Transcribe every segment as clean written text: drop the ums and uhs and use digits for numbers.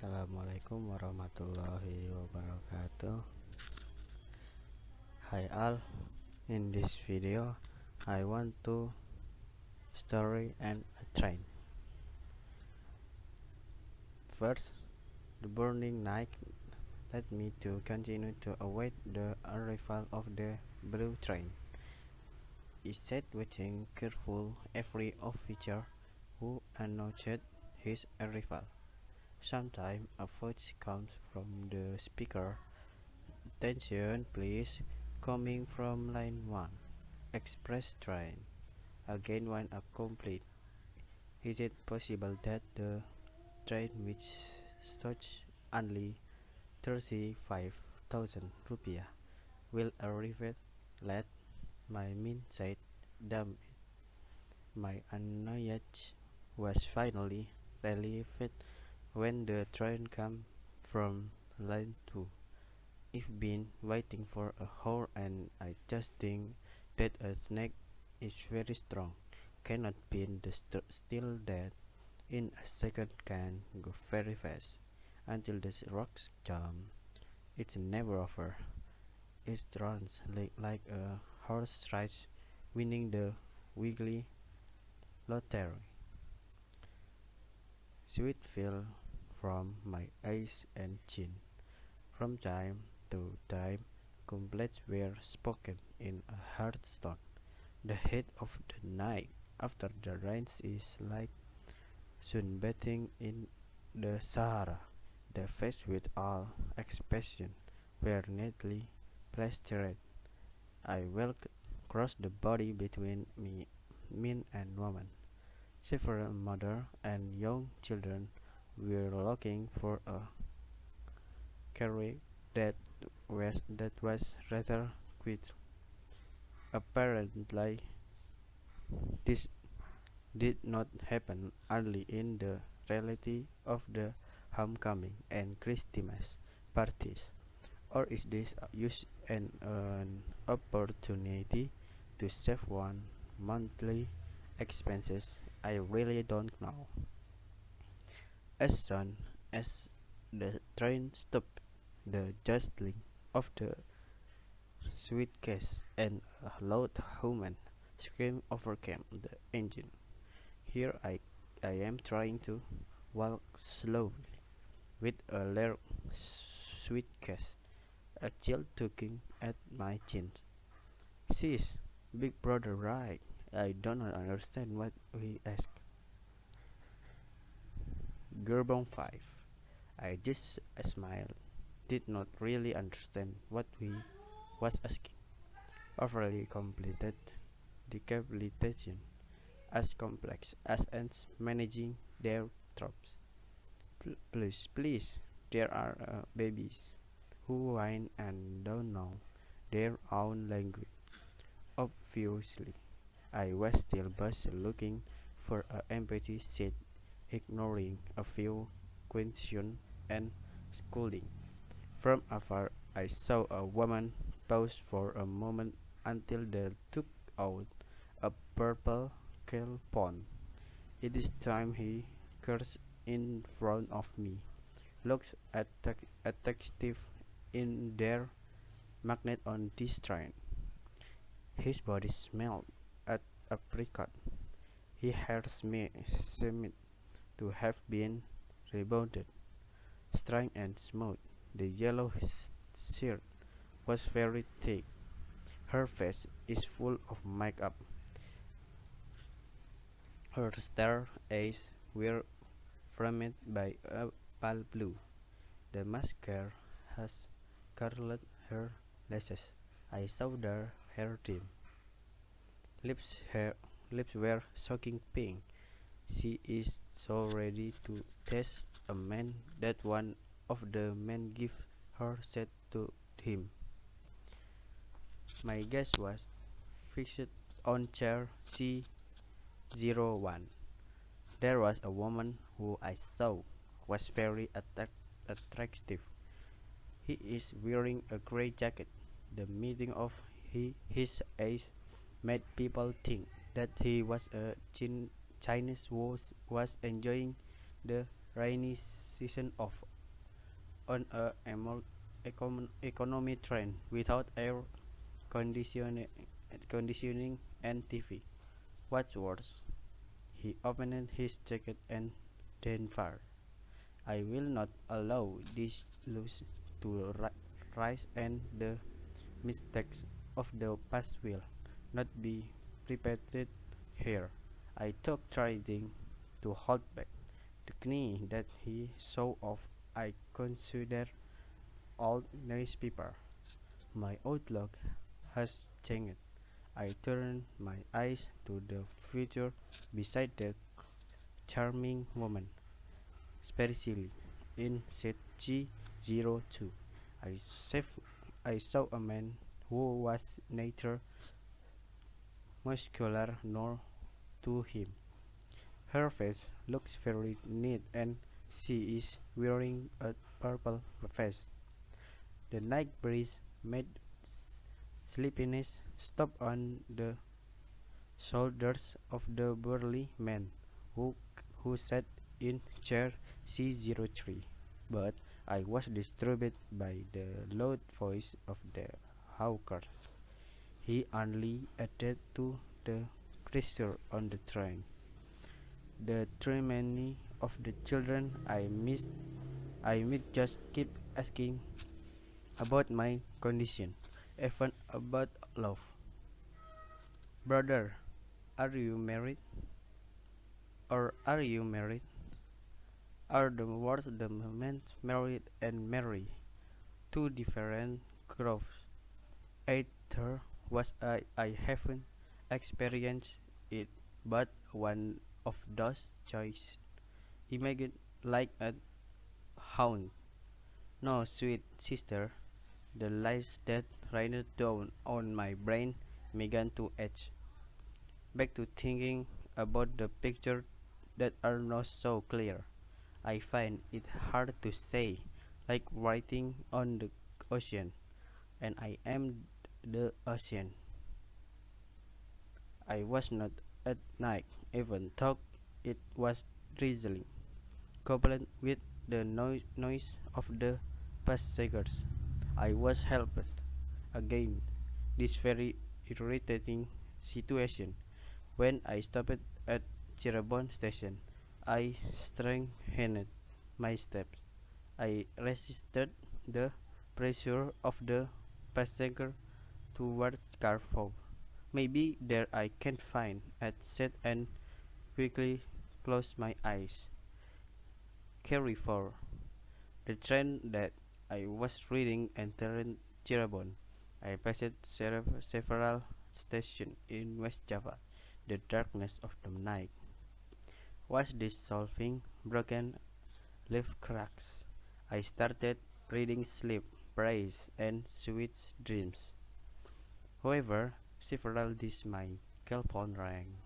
Assalamualaikum warahmatullahi wabarakatuh. Hi all, in this video I want to story and a train. First, the burning night led me to continue to await the arrival of the blue train. I sat waiting careful every officer who announced his arrival. Sometimes a voice comes from the speaker. Attention please, coming from line 1, express train. Again when complete. Is it possible that the train which costs only 35,000 rupiah will arrive late? My mind said, damn it. My annoyance was finally relieved when the train came from line 2. I've been waiting for a hour and I just think that a snake is very strong. Cannot be still that in a second can go very fast until the rocks jump. It's never over. It runs like a horse race winning the weekly lottery. Sweat fell from my eyes and chin. From time to time, couplets were spoken in a hard tone. The heat of the night after the rains is like sunbathing in the Sahara. The face with all expression were neatly plastered. I walked across the body between me, men and women. Several mothers and young children were looking for a carriage that was rather quick. Apparently, this did not happen only in the reality of the homecoming and Christmas parties, or is this used an opportunity to save one monthly expenses? I really don't know. As soon as the train stopped, the jostling of the suitcase and a loud human scream overcame the engine. Here I am trying to walk slowly with a large suitcase, a child tugging at my chin. Sis, big brother right? I don't understand what we ask. Gerbong 5. I just smiled, did not really understand what we was asking. Overly completed decapitation, as complex as ants managing their troops. Please, there are babies who whine and don't know their own language. Obviously, I was still busy looking for an empty seat, ignoring a few questions and scolding. From afar, I saw a woman pause for a moment until they took out a purple kale pond. It is time he cursed in front of me. Looks attractive in their magnet on this train. His body smelled at apricot. His hair seemed to have been rebonded, straight and smooth. The yellow shirt was very thick. Her face is full of makeup. Her star eyes were framed by a pale blue. The mascara has curled her lashes. I saw her dim. Her lips were shocking pink. She is so ready to test a man that one of the men gave her said to him. My gaze was fixed on chair C01. There was a woman who I saw was very attractive. He is wearing a grey jacket. The meeting of his eyes made people think that he was a Chinese was enjoying the rainy season of on a economy train without air conditioning, conditioning and TV. What's worse, he opened his jacket and then fired. I will not allow this loose to rise and the mistakes of the past will not be repeated here. I took trying to hold back the knee that he saw of I consider old newspaper. My outlook has changed. I turn my eyes to the future beside the charming woman, especially in set G02. I, I saw a man who was neither muscular nor to him. Her face looks very neat and she is wearing a purple vest. The night breeze made sleepiness stop on the shoulders of the burly man who, who sat in chair C03. But I was disturbed by the loud voice of the hawker. He only added to the pressure on the train. The too many of the children I meet just keep asking about my condition, even about love. Brother, are you married? Or are you married? Are the words the moment married and marry two different groups? Either I haven't experienced it, but one of those choices. Imagine like a hound. No, sweet sister, the lies that rained down on my brain began to etch. Back to thinking about the picture that are not so clear. I find it hard to say, like writing on the ocean, and I am the ocean. I was not at night, even though it was drizzling, coupled with the noise of the passengers. I was helpless. Again, this very irritating situation. When I stopped at Cirebon station, I strengthened my steps. I resisted the pressure of the passenger towards Carrefour. Maybe there I can find a seat and quickly closed my eyes. Carrefour, the train that I was reading entered Cirebon. I passed several stations in West Java. The darkness of the night was dissolving broken leaf cracks. I started reading sleep, praise, and sweet dreams. However, several days my telephone rang.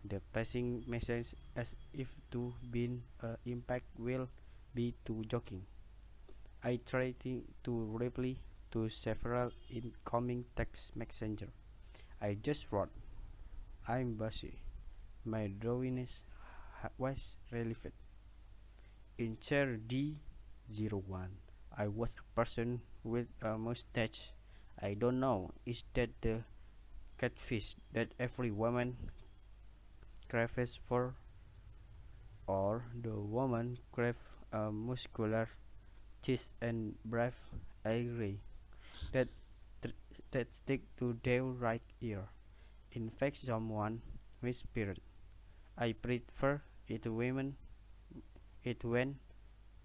The passing message as if to be impact will be too joking. I tried to reply to several incoming text messenger. I just wrote, I'm busy. My drawiness was relieved. In chair D01, I was a person with a mustache. I don't know, is that the catfish that every woman craves for, or the woman crave a muscular chest and brave agree that that stick to their right ear. In fact, someone whispered, I prefer it when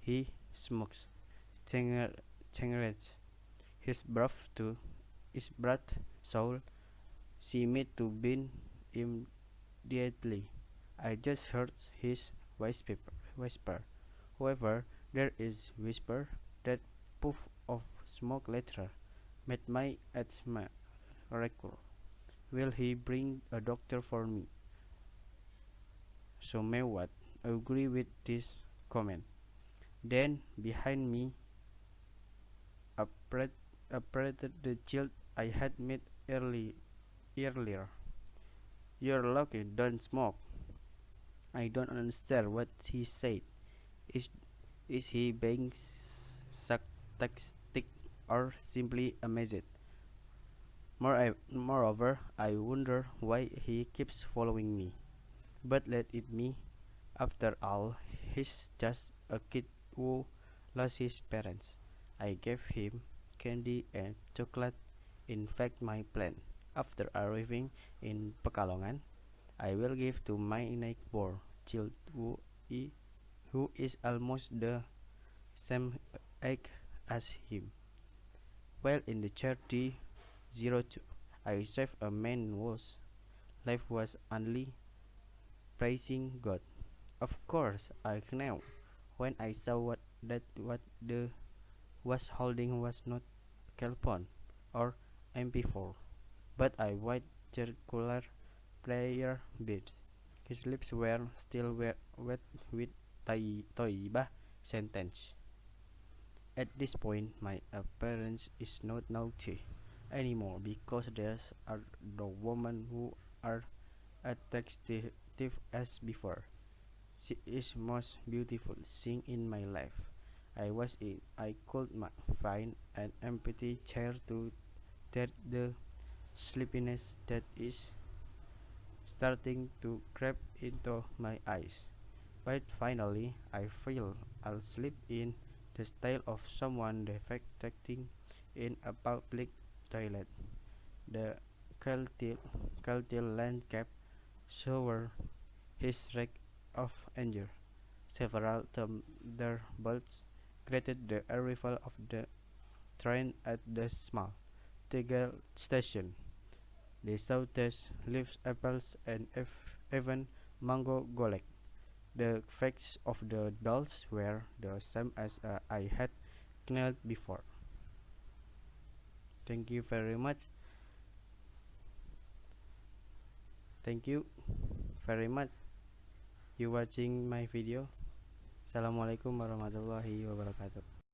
he smokes cigarettes. His breath to his breath soul seemed to be immediately. I just heard his whisper. However, there is whisper that puff of smoke later made my asthma recur. Will he bring a doctor for me? So Mewat agree with this comment. Then behind me appeared the child I had met earlier. You're lucky, don't smoke. I don't understand what he said. Is is he being sarcastic, or simply amazed. Moreover, I wonder why he keeps following me. But let it be. After all, he's just a kid who lost his parents. I gave him candy and chocolate. In fact, my plan, after arriving in Pekalongan, I will give to my neighbor child who is almost the same age as him. While in the charity 02, I saved a man whose life was only praising God. Of course, I knew when I saw what the was holding was not kelpon or MP4, but a white circular prayer bead. His lips were still wet with Toibah sentence. At this point, my appearance is not naughty anymore because there are the women who are attractive as before. She is most beautiful thing in my life. I could find an empty chair to take the sleepiness that is starting to creep into my eyes. But finally, I feel I'll sleep in the style of someone defecating in a public toilet. The cultural landscape showered his wreck of anger. Several thunderbolts greeted the arrival of the train at the small Tegel station. They shouted leaves, apples, and even mango golek. The facts of the dolls were the same as I had knelt before. Thank you very much. Thank you very much. You watching my video. Assalamualaikum warahmatullahi wabarakatuh.